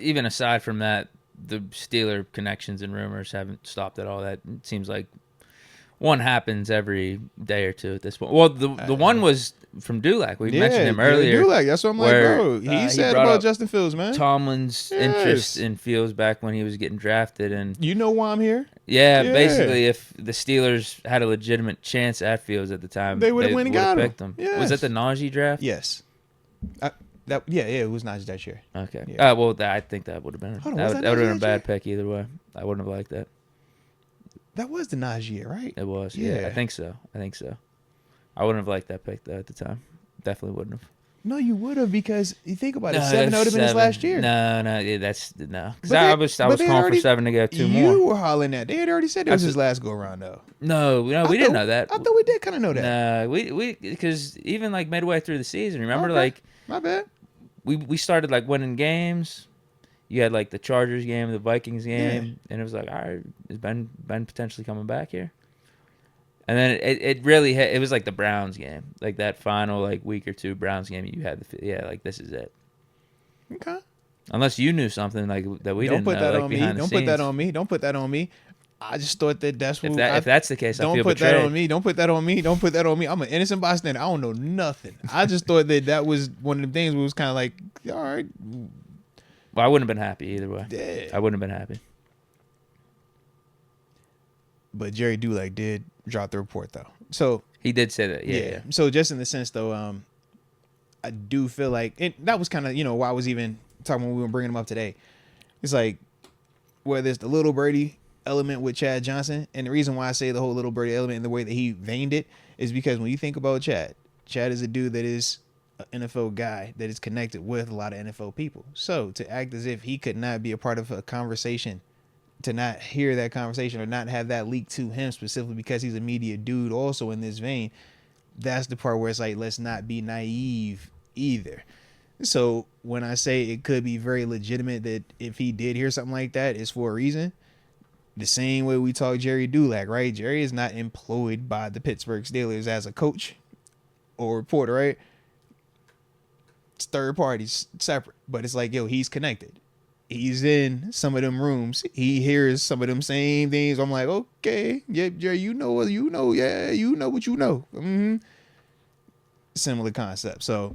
even aside from that, the Steeler connections and rumors haven't stopped at all. That it seems like one happens every day or two at this point. Well, the one was from Dulac. We mentioned him earlier. Dulac. That's what I'm like, where, bro. He said brought about up Justin Fields, man. Tomlin's interest in Fields back when he was getting drafted, and you know why I'm here? yeah, basically, if the Steelers had a legitimate chance at Fields at the time, they would have went and got picked him. Yes. Was that the Najee draft? Yes. It was Najee that year. Okay. Yeah. I think that would have been Hold on, that was would that have been a Najee bad year? pick either way. I wouldn't have liked that. That was the Najee year, right? It was. Yeah, I think so. I wouldn't have liked that pick though at the time. Definitely wouldn't have. No, you would have, because you think about it. 7 would have been his last year. No, that's no. Because But I was calling for 7 to go 2 more. You were hollering that. They had already said it was his last go around though. No, we didn't know that. I thought we did kind of know that. No, we because even like midway through the season, remember, Okay. like My bad. we started like winning games. You had like the Chargers game, the Vikings game, and it was like, all right, is Ben potentially coming back here? And then it really hit. It was like the Browns game, like that final like week or two Browns game. You had like this is it. Okay. Unless you knew something like that we Don't didn't put know, that like on me. behind the Don't put that scenes. on me. Don't put that on me. I just thought that's what. If that's the case, I don't feel put betrayed. that on me. Don't put that on me. Don't put that on me. I'm an innocent bystander. I don't know nothing. I just thought that was one of the things where it was kind of like, all right. Well, I wouldn't have been happy either way. Yeah. I wouldn't have been happy. But Jerry Dulac did drop the report though. So He did say that. Yeah. So just in the sense though, I do feel like that was kind of why I was even talking when we were bringing him up today. It's like whether it's the little birdie element with Chad Johnson, and the reason why I say the whole little birdie element and the way that he veined it is because when you think about Chad is a dude that is an NFL guy that is connected with a lot of NFL people. So to act as if he could not be a part of a conversation, to not hear that conversation or not have that leak to him specifically because he's a media dude also in this vein, that's the part where it's like, let's not be naive either. So when I say it could be very legitimate that if he did hear something like that, it's for a reason. The same way we talk Jerry Dulac, right? Jerry is not employed by the Pittsburgh Steelers as a coach or reporter, right? It's third parties separate, but it's like, he's connected. He's in some of them rooms. He hears some of them same things. I'm like, okay, yeah, Jerry, you know what you know. Mm-hmm. Similar concept. So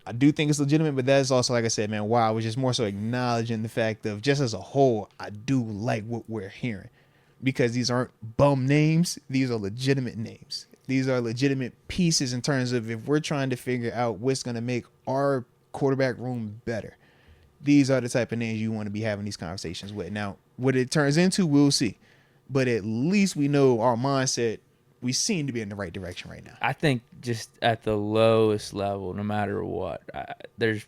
I do think it's legitimate, but that's also, like I said, man, why I was just more so acknowledging the fact of just as a whole, I do like what we're hearing because these aren't bum names. These are legitimate names. These are legitimate pieces in terms of if we're trying to figure out what's going to make our quarterback room better. These are the type of names you want to be having these conversations with. Now, what it turns into, we'll see. But at least we know our mindset, we seem to be in the right direction right now. I think just at the lowest level, no matter what, there's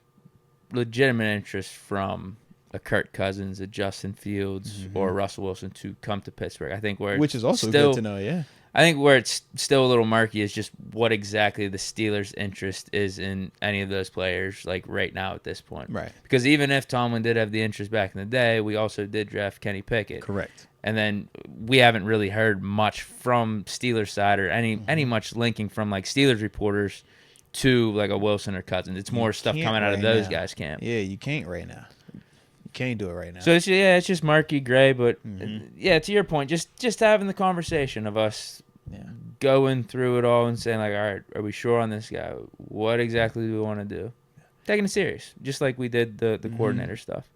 legitimate interest from a Kirk Cousins, a Justin Fields, or a Russell Wilson to come to Pittsburgh. I think which is also good to know, yeah. I think where it's still a little murky is just what exactly the Steelers' interest is in any of those players, like right now at this point. Right. Because even if Tomlin did have the interest back in the day, we also did draft Kenny Pickett. Correct. And then we haven't really heard much from Steelers side or any much linking from like Steelers reporters to like a Wilson or Cousins. It's more stuff coming out of those guys' camp. Yeah, you can't right now. You can't do it right now. So it's just murky gray, but yeah, to your point, just having the conversation of us going through it all and saying like, all right, are we sure on this guy? What exactly do we want to do? Taking it serious, just like we did the coordinator stuff.